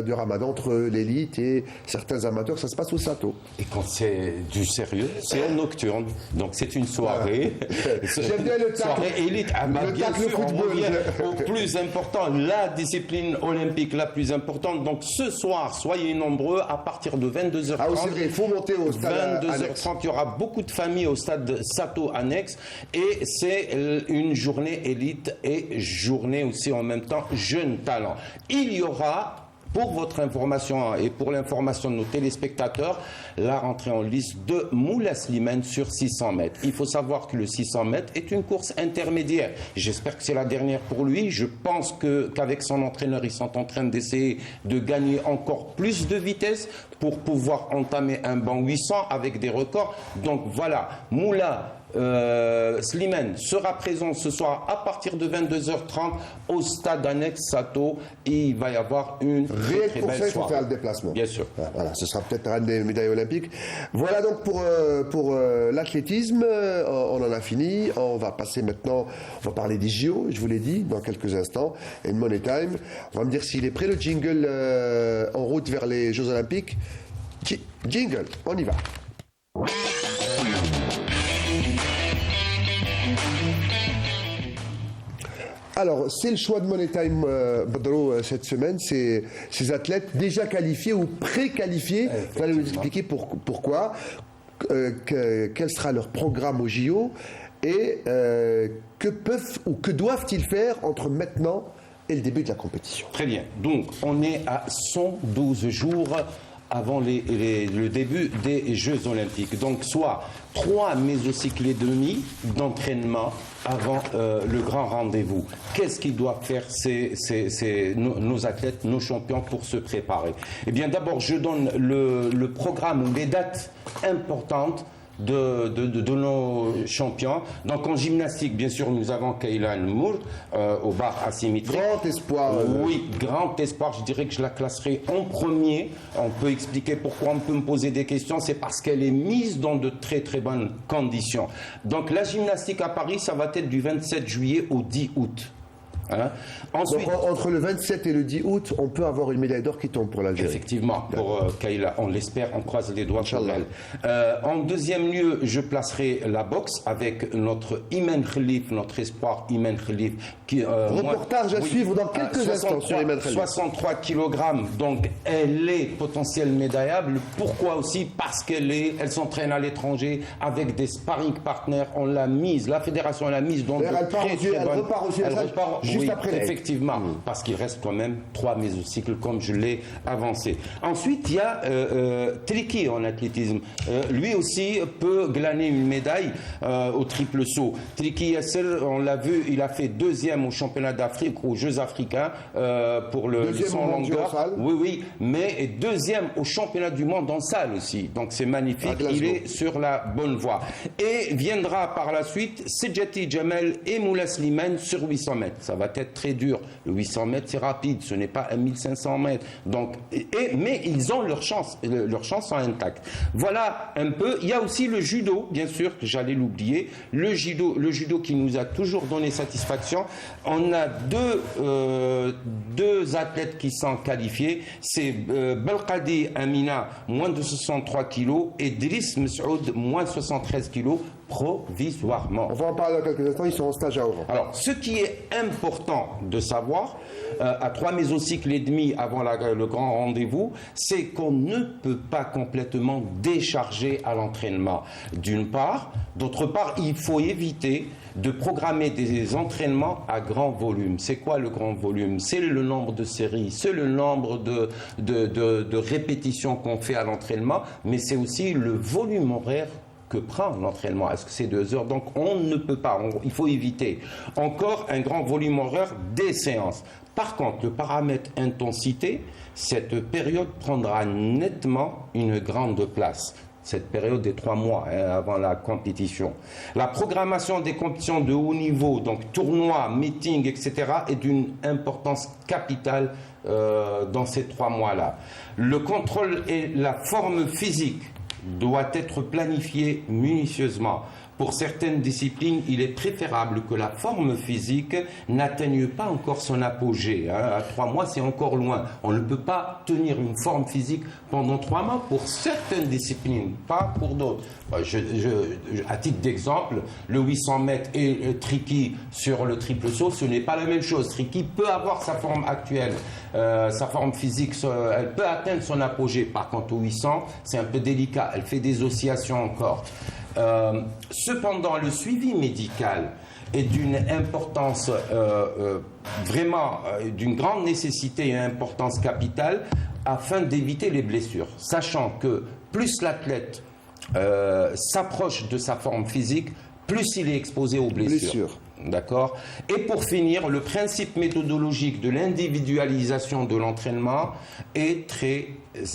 du Ramadan entre l'élite et certains amateurs. Ça se passe au Sato. Et quand c'est du sérieux, c'est en nocturne. Donc c'est une soirée. J'aime bien le tacle. Soirée élite. Ah, bah, Le bien tacle sûr, on football. revient au plus important, la discipline olympique la plus importante. Donc ce soir, soyez nombreux à partir de 22h30. Ah oui, c'est vrai, il faut monter au stade 22h30. Il y aura beaucoup de familles au stade Sato annexe et c'est une journée élite et journée aussi en même temps jeune talent. Il y aura, pour votre information et pour l'information de nos téléspectateurs, la rentrée en lice de Moula Slimane sur 600 mètres. Il faut savoir que le 600 mètres est une course intermédiaire. J'espère que c'est la dernière pour lui. Je pense qu'avec son entraîneur, ils sont en train d'essayer de gagner encore plus de vitesse pour pouvoir entamer un bon 800 avec des records. Donc voilà, Moula Slimane sera présent ce soir à partir de 22h30 au stade annexe Sato. Il va y avoir une Rien très pour ça, belle il faut soirée. faire le déplacement. Bien sûr. Voilà, ce sera peut-être un des médailles olympiques. Voilà donc pour l'athlétisme, on en a fini. On va passer maintenant, on va parler des JO, je vous l'ai dit, dans quelques instants. Et Money Time. On va me dire s'il est prêt, le jingle en route vers les Jeux olympiques. Jingle, on y va. Alors, c'est le choix de Money Time, Bodro, cette semaine. C'est ces athlètes déjà qualifiés ou pré-qualifiés. Vous allez nous expliquer pourquoi, quel sera leur programme au JO et que peuvent ou que doivent-ils faire entre maintenant et le début de la compétition. Très bien. Donc, on est à 112 jours avant le début des Jeux Olympiques. Donc, soit 3 mésocycles et demi d'entraînement avant le grand rendez-vous. Qu'est-ce qu'ils doivent faire nos athlètes, nos champions pour se préparer? Eh bien, d'abord, je donne le programme ou les dates importantes de nos champions. Donc en gymnastique, bien sûr, nous avons Kaylan Moore au bar asymétrique. Grand espoir. Oui, grand espoir. Je dirais que je la classerai en premier. On peut expliquer pourquoi, on peut me poser des questions. C'est parce qu'elle est mise dans de très très bonnes conditions. Donc la gymnastique à Paris, ça va être du 27 juillet au 10 août. Hein? Ensuite, donc, entre le 27 et le 10 août, on peut avoir une médaille d'or qui tombe pour l'Algérie. Effectivement, pour Kayla, on l'espère, on croise les doigts pour elle. En deuxième lieu, je placerai la boxe avec notre Imen Khalif, notre espoir Imen Khalif. Reportage à suivre dans quelques instants sur Imen Khalif. 63 kg, donc elle est potentielle médaillable. Pourquoi aussi? Parce elle s'entraîne à l'étranger avec des sparring partners. On l'a mise, la fédération l'a mise dans Elle repart aussi juste après. Effectivement, parce qu'il reste quand même 3 mésocycles, comme je l'ai avancé. Ensuite, il y a Triki en athlétisme. Lui aussi peut glaner une médaille au triple saut. Triki Yasser, on l'a vu, il a fait 2e au championnat d'Afrique, aux Jeux africains, pour le 100 longueur. Oui, mais 2e au championnat du monde en salle aussi. Donc c'est magnifique, il est sur la bonne voie. Et viendra par la suite Sedjati Jamel et Moula Slimane sur 800 mètres. Ça va être très dur. Le 800 mètres, c'est rapide. Ce n'est pas 1500 mètres. Donc, mais ils ont leurs chances. Leurs chances sont intactes. Voilà un peu. Il y a aussi le judo, bien sûr, que j'allais l'oublier. Le judo qui nous a toujours donné satisfaction. On a deux athlètes qui sont qualifiés. C'est Belkadi Amina, moins de 63 kilos, et Driss Messoud, moins de 73 kilos. provisoirement. On va en parler dans quelques instants, ils sont en stage à Oran. Alors, ce qui est important de savoir, à 3 mésocycles et demi avant le grand rendez-vous, c'est qu'on ne peut pas complètement décharger à l'entraînement. D'une part, d'autre part, il faut éviter de programmer des entraînements à grand volume. C'est quoi le grand volume? C'est le nombre de séries, c'est le nombre de répétitions qu'on fait à l'entraînement, mais c'est aussi le volume horaire que prend l'entraînement. Est-ce que c'est 2 heures? Donc on ne peut pas, il faut éviter encore un grand volume horaire des séances. Par contre, le paramètre intensité, cette période prendra nettement une grande place. Cette période des 3 mois avant la compétition. La programmation des compétitions de haut niveau, donc tournois, meetings, etc., est d'une importance capitale dans ces 3 mois-là. Le contrôle et la forme physique doit être planifié minutieusement. Pour certaines disciplines, il est préférable que la forme physique n'atteigne pas encore son apogée. À 3 mois, c'est encore loin. On ne peut pas tenir une forme physique pendant 3 mois pour certaines disciplines, pas pour d'autres. À titre d'exemple, le 800 mètres et le tricky sur le triple saut, ce n'est pas la même chose. Tricky peut avoir sa forme actuelle, sa forme physique, elle peut atteindre son apogée. Par contre, au 800, c'est un peu délicat. Elle fait des oscillations encore. Cependant, le suivi médical est d'une importance vraiment d'une grande nécessité et importance capitale afin d'éviter les blessures, sachant que plus l'athlète s'approche de sa forme physique, plus il est exposé aux blessures. D'accord. Et pour finir, le principe méthodologique de l'individualisation de l'entraînement est très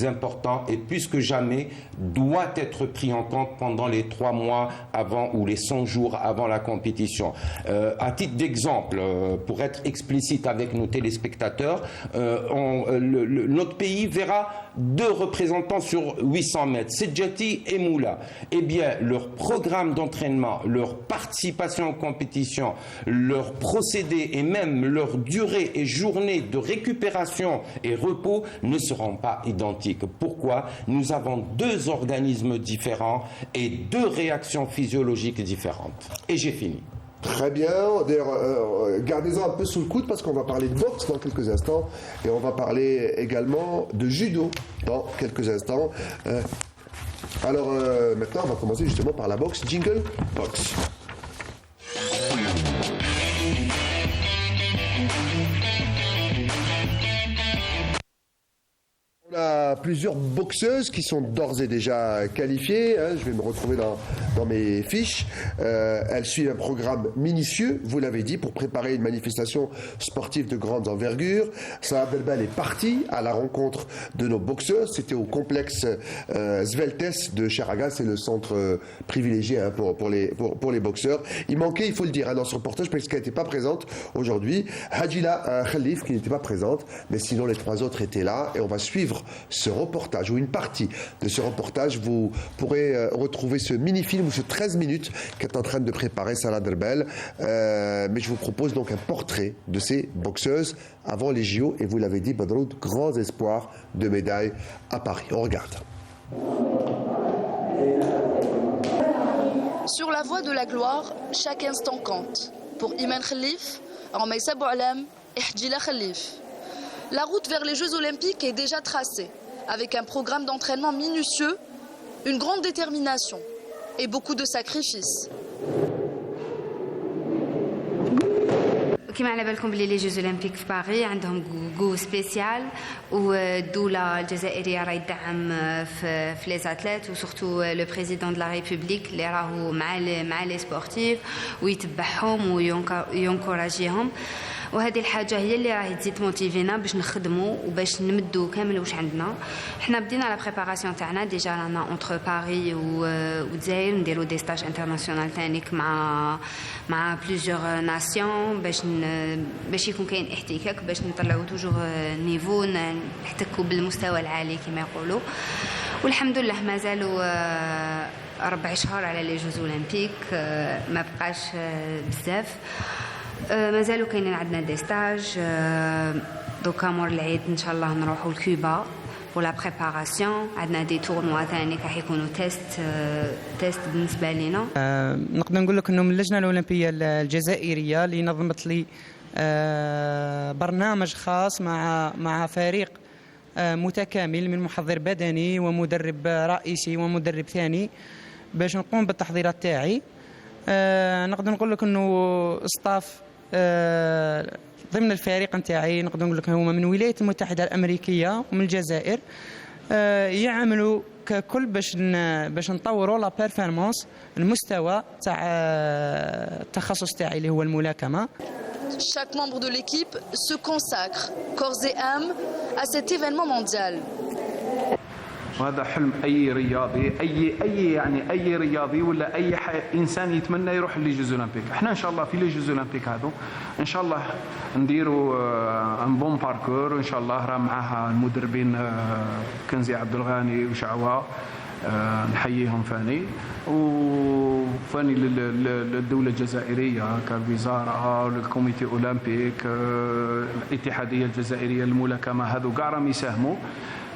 important et plus que jamais doit être pris en compte pendant les 3 mois avant ou les 100 jours avant la compétition. À titre d'exemple, pour être explicite avec nos téléspectateurs, notre pays verra 2 représentants sur 800 mètres, Sedjati et Moula. Eh bien, leur programme d'entraînement, leur participation en compétition, leur procédé et même leur durée et journée de récupération et repos ne seront pas identiques. Pourquoi? Nous avons 2 organismes différents et 2 réactions physiologiques différentes. Et j'ai fini. Très bien. D'ailleurs, gardez-en un peu sous le coude parce qu'on va parler de boxe dans quelques instants et on va parler également de judo dans quelques instants. Alors maintenant, on va commencer justement par la boxe. Jingle box. On a plusieurs boxeuses qui sont d'ores et déjà qualifiées. Je vais me retrouver dans mes fiches. Elles suivent un programme minutieux, vous l'avez dit, pour préparer une manifestation sportive de grande envergure. Salah Belbel est partie à la rencontre de nos boxeuses. C'était au complexe Sveltes de Charaga. C'est le centre privilégié pour les boxeurs. Il manquait, il faut le dire, dans ce reportage, parce qu'elle n'était pas présente aujourd'hui. Hadjila Khalif, qui n'était pas présente, mais sinon les 3 autres étaient là. Et on va suivre ce reportage ou une partie de ce reportage. Vous pourrez retrouver ce mini-film ou ce 13 minutes qu'est en train de préparer Salah Belbel. Mais je vous propose donc un portrait de ces boxeuses avant les JO. Et vous l'avez dit, Badroud, grands espoirs de médailles à Paris. On regarde. Sur la voie de la gloire, chaque instant compte. Pour Iman Khalif, Ramaïssa Boualam et Hadjila Khalif. La route vers les Jeux Olympiques est déjà tracée, avec un programme d'entraînement minutieux, une grande détermination et beaucoup de sacrifices. كما على بالكم بلي لي جوز اولمبيك في باريس عندهم جو سبيسيال والدوله الجزائريه راهي تدعم في لي زاتليت وسورتو لو بريزيدون دو لا ريبوبليك اللي راهو مع لي سبورتيف ويتبعهم وينكوراجيهم وهذه الحاجه هي اللي راهي تزيد موتيفينا باش نخدموا وباش نمدوا كامل واش عندنا. حنا بدينا لا بريباراسيون تاعنا ديجا رانا اونتر باريس والجزائر نديروا دي ستاج انترناسيونال تانيك مع بليزيور ناسيون باش يكون كاين احتكاك باش نطلعوا توجور نيفو نحتكوا بالمستوى العالي كما يقولوا. والحمد لله مازالوا 4 شهور على لي جوز اولمبيك ما بقاش بزاف. مازالوا كاينين عندنا دي ستاج دوكا مور العيد ان شاء الله نروحوا لكوبا pour la préparation. عندنا des tournois ثاني راح يكونوا تيست بالنسبة لنا. نقدر نقول لك انه من اللجنة الأولمبية الجزائرية اللي نظمت لي برنامج خاص مع فريق متكامل من محضر بدني ومدرب رئيسي ومدرب ثاني باش نقوم بالتحضيرات تاعي. نقدر نقول لك انه ستاف ضمن الفريق نتاعي نقدر نقول لك هما من الولايات المتحدة الأمريكية ومن الجزائر يعملوا ككل باش نطوروا لا بيرفورمانس المستوى تاع التخصص تاعي اللي هو الملاكمة. Chaque membre de l'équipe se consacre corps et âme à cet événement mondial. وهذا حلم اي رياضي اي رياضي ولا اي انسان يتمنى يروح لي جوز اولمبيك. احنا ان شاء الله في لي جوز اولمبيك هذو ان شاء الله نديروا ان بون باركور وان شاء الله راه معها المدربين كنزي عبد الغني وشعوه نحييهم فاني وفاني للدولة الجزائرية كالوزارة والكوميتي أولمبيك الاتحادية الجزائرية للملاكمة هذو كاع راهم يساهموا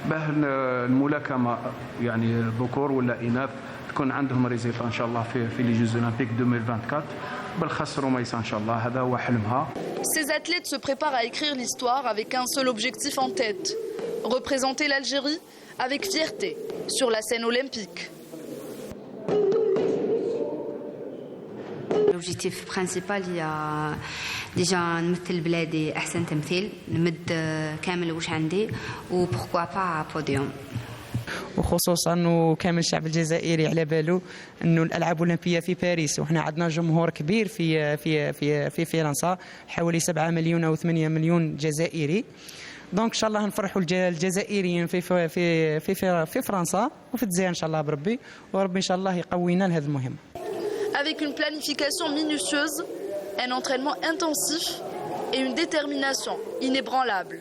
باه الملاكمة يعني ذكور ولا إناث تكون عندهم ريزيلت إن شاء الله في لي جوز أولمبيك 2024 بالخص رميسة إن شاء الله هذا هو حلمها. Ces athlètes se préparent à écrire l'histoire avec un seul objectif en tête, représenter l'Algérie avec fierté sur la scène olympique. L'objectif principal هي ديجا نمثل بلادي احسن تمثيل نمد كامل واش عندي و pourquoi pas podium. وخصوصا وكامل الشعب الجزائري على باله انه الالعاب الاولمبيه في باريس وحنا عندنا جمهور كبير في فرنسا حوالي 7 مليون او 8 مليون جزائري. دونك ان شاء الله نفرحوا الجزائريين في فرنسا وفي الجزائر ان شاء الله بربي وربي ان شاء الله يقوينا لهذه المهمه. Avec une planification minutieuse, un entraînement intensif et une détermination inébranlable.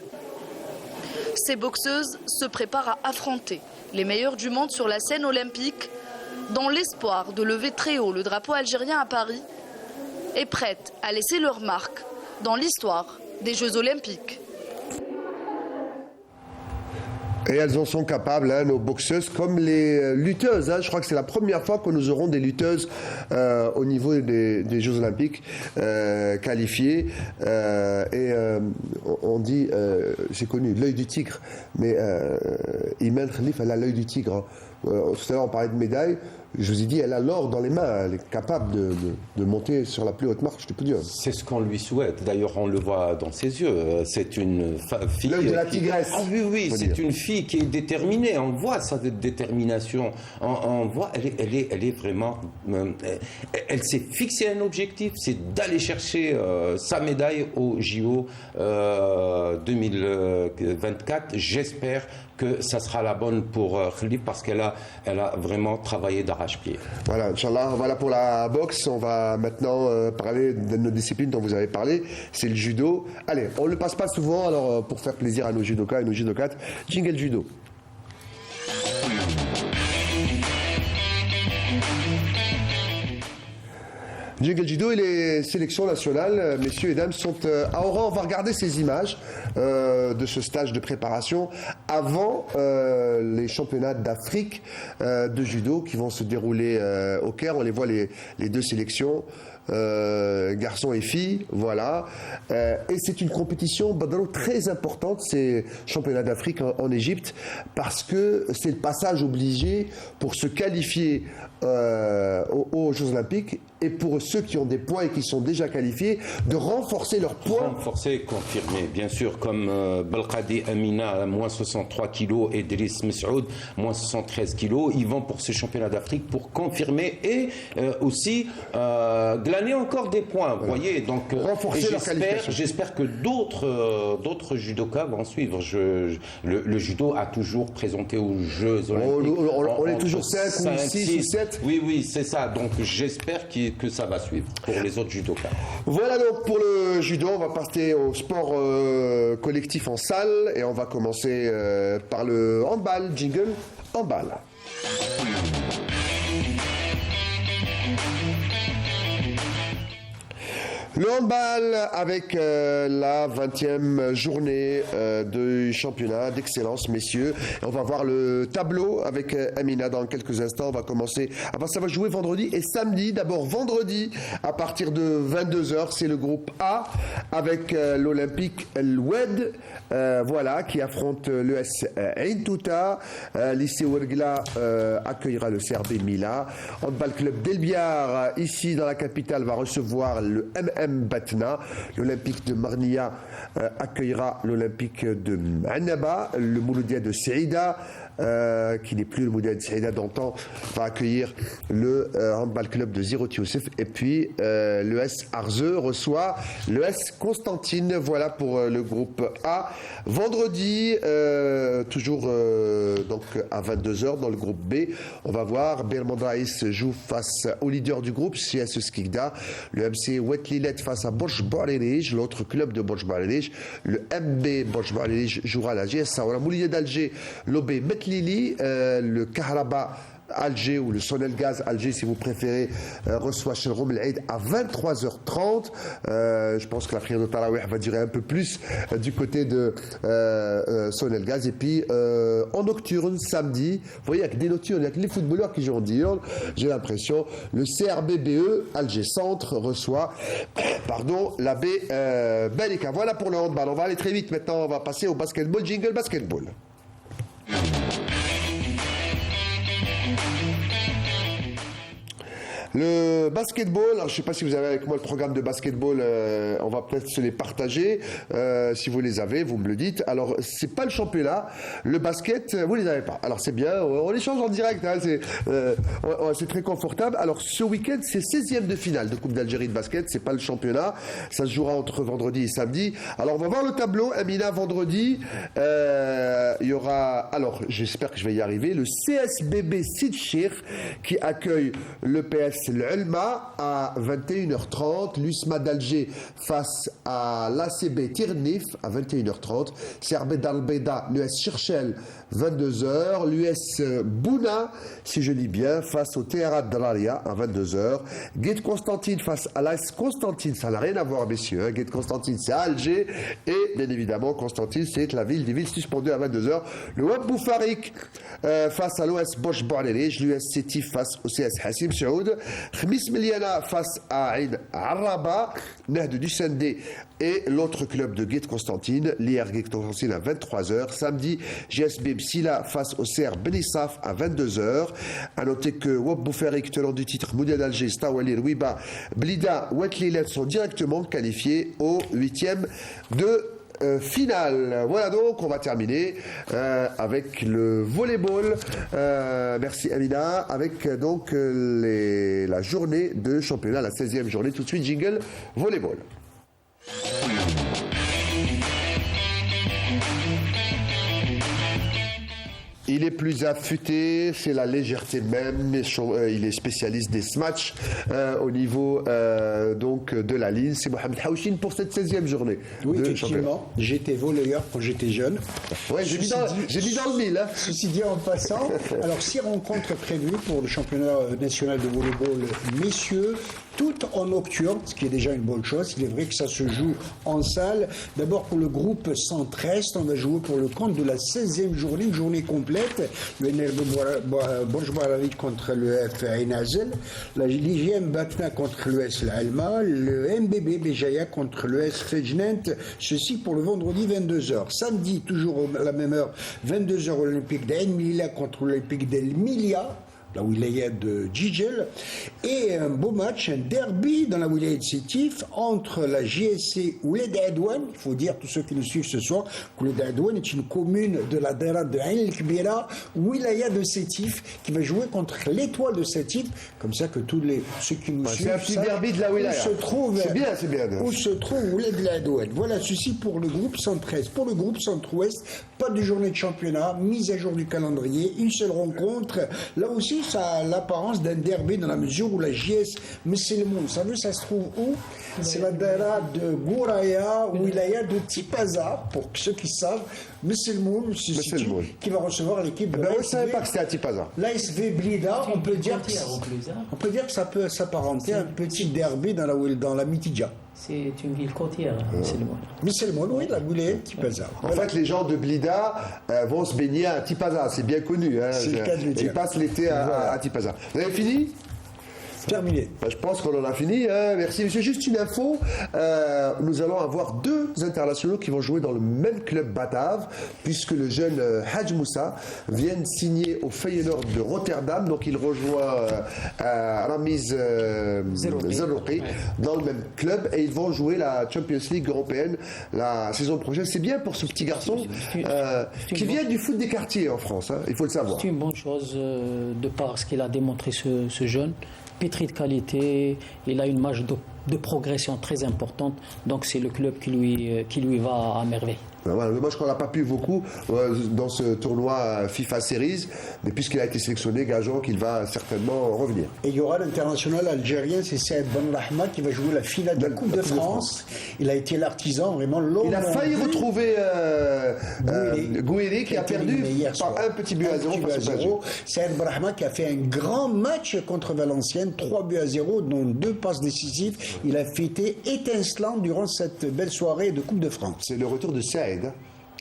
Ces boxeuses se préparent à affronter les meilleurs du monde sur la scène olympique dans l'espoir de lever très haut le drapeau algérien à Paris et prêtes à laisser leur marque dans l'histoire des Jeux olympiques. Et elles en sont capables, hein, nos boxeuses, comme les lutteuses. Hein. Je crois que c'est la première fois que nous aurons des lutteuses au niveau des Jeux Olympiques qualifiées. On dit, j'ai connu l'œil du tigre, mais Imen Khalif, elle a l'œil du tigre. Hein. Tout à l'heure, on parlait de médailles. Je vous ai dit, elle a l'or dans les mains. Elle est capable de monter sur la plus haute marche du podium. C'est ce qu'on lui souhaite. D'ailleurs, on le voit dans ses yeux. C'est une fille. L'œil de la tigresse. Ah oui, c'est une fille qui est déterminée. On voit sa détermination. On voit, elle est vraiment. Elle s'est fixé un objectif, c'est d'aller chercher sa médaille au JO 2024. J'espère que ça sera la bonne pour Khalif parce qu'elle a vraiment travaillé d'arrache-pied. Voilà, Inch'Allah, voilà pour la boxe. On va maintenant parler de nos disciplines dont vous avez parlé. C'est le judo. Allez, on ne le passe pas souvent, alors pour faire plaisir à nos judokas et nos judokates, jingle judo. Jingle Judo et les sélections nationales, messieurs et dames, sont à Oran. On va regarder ces images de ce stage de préparation avant les championnats d'Afrique de judo qui vont se dérouler au Caire. On les voit les deux sélections. Garçons et filles, voilà. Et c'est une compétition très importante, ces championnats d'Afrique en Égypte, parce que c'est le passage obligé pour se qualifier aux Jeux Olympiques et pour ceux qui ont des points et qui sont déjà qualifiés, de renforcer leurs points. Renforcer et confirmer, bien sûr, comme Belkadi Amina, moins 63 kilos, et Driss Messoud, moins 73 kilos. Ils vont pour ces championnats d'Afrique pour confirmer et aussi glaner encore des points, vous voyez. Donc, renforcer leur qualification. J'espère que d'autres judokas vont suivre. Le judo a toujours présenté aux Jeux Olympiques. On est toujours 5 ou 6 ou 7. Oui, c'est ça. Donc, j'espère que ça va suivre pour les autres judokas. Voilà donc pour le judo. On va passer au sport collectif en salle et on va commencer par le handball. Jingle, handball. Le handball avec la 20e journée du championnat d'excellence, messieurs. On va voir le tableau avec Amina dans quelques instants. On va commencer. Enfin, ça va jouer vendredi et samedi. D'abord vendredi à partir de 22h, c'est le groupe A avec l'Olympique El Oued, voilà, qui affronte l'ES Ain Touta. Lycée Ouergla accueillera le CRB Mila. Handball Club d'Elbiar, ici dans la capitale, va recevoir le MM Batna. L'Olympique de Marnia accueillera l'Olympique de Annaba. Le Mouloudia de Saïda, qui n'est plus le Mouloudia de Saïda d'antan, va accueillir le Handball Club de Zirot Youssef. Et puis l'ES Arzeu reçoit l'ES Constantine. Voilà pour le groupe A. Vendredi, toujours donc à 22h dans le groupe B, on va voir Bermandaïs joue face au leader du groupe, CS Skikda. Le MC Wetlilet face à Borj Barelij, l'autre club de Borj Barelij. Le MB Borj Barelij jouera à la GS Saoura Moulidia d'Alger, l'OB Metlili, le Kahraba Alger ou le Sonel Gaz Alger si vous préférez reçoit Shelrom El Aid à 23h30. Je pense que la prière de Tarawih va durer un peu plus du côté de Sonel Gaz. Et puis en nocturne samedi, vous voyez, il n'y a que des nocturnes, il n'y a que les footballeurs qui jouent en diurne, j'ai l'impression. Le CRBBE Alger Centre reçoit l'AB Belika. Voilà pour le handball. On va aller très vite maintenant, on va passer au basketball. Jingle basketball. Le basketball, alors je ne sais pas si vous avez avec moi le programme de basketball, on va peut-être se les partager. Si vous les avez, vous me le dites. Alors, c'est pas le championnat. Le basket, vous les avez pas. Alors, c'est bien, on les change en direct. Hein, c'est très confortable. Alors, ce week-end, c'est 16e de finale de Coupe d'Algérie de basket. C'est pas le championnat. Ça se jouera entre vendredi et samedi. Alors, on va voir le tableau. Amina, vendredi, il y aura, alors, j'espère que je vais y arriver, le CSBB Sidchir qui accueille le PS l'Elma à 21h30, l'USMA d'Alger face à l'ACB Tirnif à 21h30, CRB d'Albeda, l'US Cherchel 22h, l'US Bouna, si je lis bien, face au TRA Draria à 22h, Guet Constantine face à l'AS Constantine, ça n'a rien à voir messieurs, hein. Guet Constantine c'est à Alger et bien évidemment Constantine c'est la ville des villes suspendues à 22h, le Wab Boufarik face à l'OS Bosch Borlérige, l'US Sétif face au CS Hassim Saoud, Khmis Miliana face à Aïd Araba, Nahd du Sendé et l'autre club de Guet Constantine, l'IR Guet Constantine à 23h. Samedi, GSB Bsila face au CR Benissaf à 22h. À noter que Wab Boufarik, tenant du titre Mounia d'Alger, Stawali, Rouiba, Blida, Wetlilet sont directement qualifiés au 8e de finale. Voilà donc, on va terminer avec le volleyball. Merci Amina. Avec donc la journée de championnat, la 16e journée. Tout de suite, jingle volleyball. Il est plus affûté, c'est la légèreté même. Il est spécialiste des smatchs au niveau donc de la ligne. C'est Mohamed Haouchine pour cette 16e journée. Oui, de effectivement. J'étais volleyeur quand j'étais jeune. Ouais, j'ai mis dans le mille. Hein. Ceci dit en passant, alors 6 rencontres prévues pour le championnat national de volleyball messieurs. Tout en nocturne, ce qui est déjà une bonne chose. Il est vrai que ça se joue en salle. D'abord pour le groupe Centre-Est, on va jouer pour le compte de la 16e journée, une journée complète. Le NRB Borj Barelij contre le F Ain Azel, la l'IGM Batna contre le S Alma, le MBB Béjaïa contre le S Fejnent, ceci pour le vendredi 22h. Samedi, toujours à la même heure, 22h, Olympique d'Ain Milila contre l'Olympique d'El Milia, la wilaya de Djidjel, et un beau match, un derby dans la wilaya de Sétif entre la GSC Ouled Adouane. Il faut dire, tous ceux qui nous suivent ce soir, qu'Ouled Adouane est une commune de la Dara de Ain El-Kbira, wilaya de Sétif, qui va jouer contre l'Étoile de Sétif, comme ça que tous ceux qui nous suivent. C'est un petit derby de la wilaya. C'est bien. Où se trouve Ouled Adouane. Voilà, ceci pour le groupe Centre-Est. Pour le groupe Centre-Ouest, pas de journée de championnat, mise à jour du calendrier, une seule rencontre. Là aussi, ça a l'apparence d'un derby dans la mesure où la JS Messelmoun, vous savez, ça se trouve où? C'est la Dara de Gouraya, wilaya de Tipaza, pour ceux qui savent, Messelmoun se situe, Messelmoun. qui va recevoir l'équipe de Ben, on ne savait l'ASV. pas que c'était à Tipaza. L'ASV Blida, on peut dire que ça peut s'apparenter à un petit derby dans la Mitidja. C'est une ville côtière, Messelmoun. Messelmoun, oui, la Goulet, Tipaza. En fait, les gens de Blida vont se baigner à Tipaza, c'est bien connu. Hein. C'est le cas de le dire. Ils passent l'été à Tipaza. Vous avez fini? Terminé. Ben, je pense qu'on en a fini. Hein. Merci, monsieur. Juste une info. Nous allons avoir 2 internationaux qui vont jouer dans le même club batave, puisque le jeune Hadj Moussa vient de signer au Feyenoord de Rotterdam. Donc, il rejoint Ramiz Zerouki dans le même club. Et ils vont jouer la Champions League européenne la saison prochaine. C'est bien pour ce petit garçon qui vient du foot des quartiers en France. Hein. Il faut le savoir. C'est une bonne chose de par ce qu'il a démontré ce jeune. Pétri de qualité, il a une marge de progression très importante, donc c'est le club qui lui va à merveille. Voilà, dommage qu'on n'a pas pu beaucoup dans ce tournoi FIFA Series, mais puisqu'il a été sélectionné, gageons qu'il va certainement revenir. Et il y aura l'international algérien, c'est Saïd Ben Rahma qui va jouer la finale de la Coupe de France. Il a été l'artisan, vraiment l'homme. Il a failli retrouver Gouiri qui a perdu par un petit but à 0. Saïd Ben Rahma qui a fait un grand match contre Valenciennes, 3 buts à 0, dont 2 passes décisives. Il a été étincelant durant cette belle soirée de Coupe de France. C'est le retour de Saïd.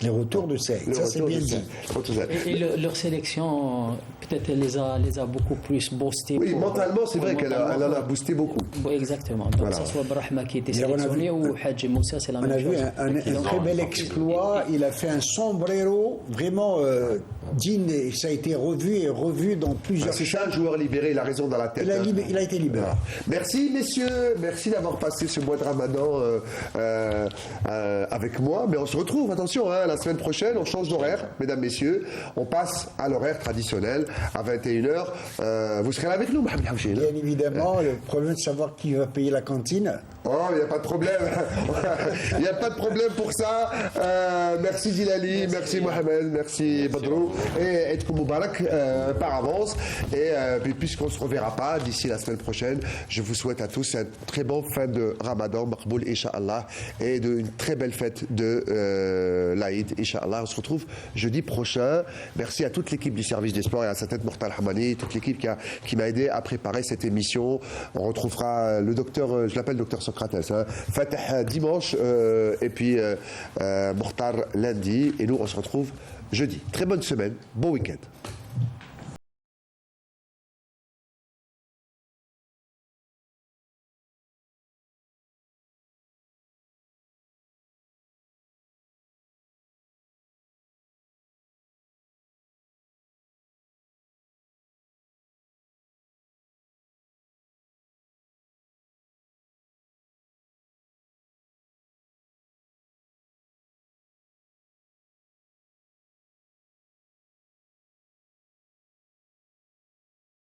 Les retours de Saïd, ça c'est bien dit. Et leur sélection, peut-être, elle les a beaucoup plus boostés. Oui, mentalement, c'est vrai qu'elle en a boosté beaucoup. Exactement. Donc, voilà. Que ce soit Brahma qui était sélectionné ou Hadji Moussa, c'est la même chose. On a vu un très bel exploit. Il a fait un sombrero vraiment digne. Et ça a été revu et revu dans plusieurs. C'est ça, le joueur libéré, il a raison dans la tête. Il a été libéré. Voilà. Merci, messieurs. Merci d'avoir passé ce mois de Ramadan avec moi. Mais on se retrouve, attention, hein, la semaine prochaine, on change d'horaire, mesdames, messieurs. On passe à l'horaire traditionnel à 21h. Vous serez là avec nous, Mohamed Haouchi. Bien évidemment, le problème de savoir qui va payer la cantine. Oh, il n'y a pas de problème. Il n'y a pas de problème pour ça. Merci Dilali, merci Mohamed, merci Badrou. Et Eidkoum Moubarak par avance. Et puisqu'on ne se reverra pas d'ici la semaine prochaine, je vous souhaite à tous une très bonne fin de Ramadan, Maqboul, Inch'Allah, et une très belle fête de l'Aïd, Inch'Allah. On se retrouve jeudi prochain. Merci à toute l'équipe du service des sports et à sa tête Mortal Hamani, toute l'équipe qui m'a aidé à préparer cette émission. On retrouvera le docteur, je l'appelle docteur Socrates, hein, Fatah dimanche et puis Mortar lundi. Et nous, on se retrouve jeudi. Très bonne semaine, bon week-end.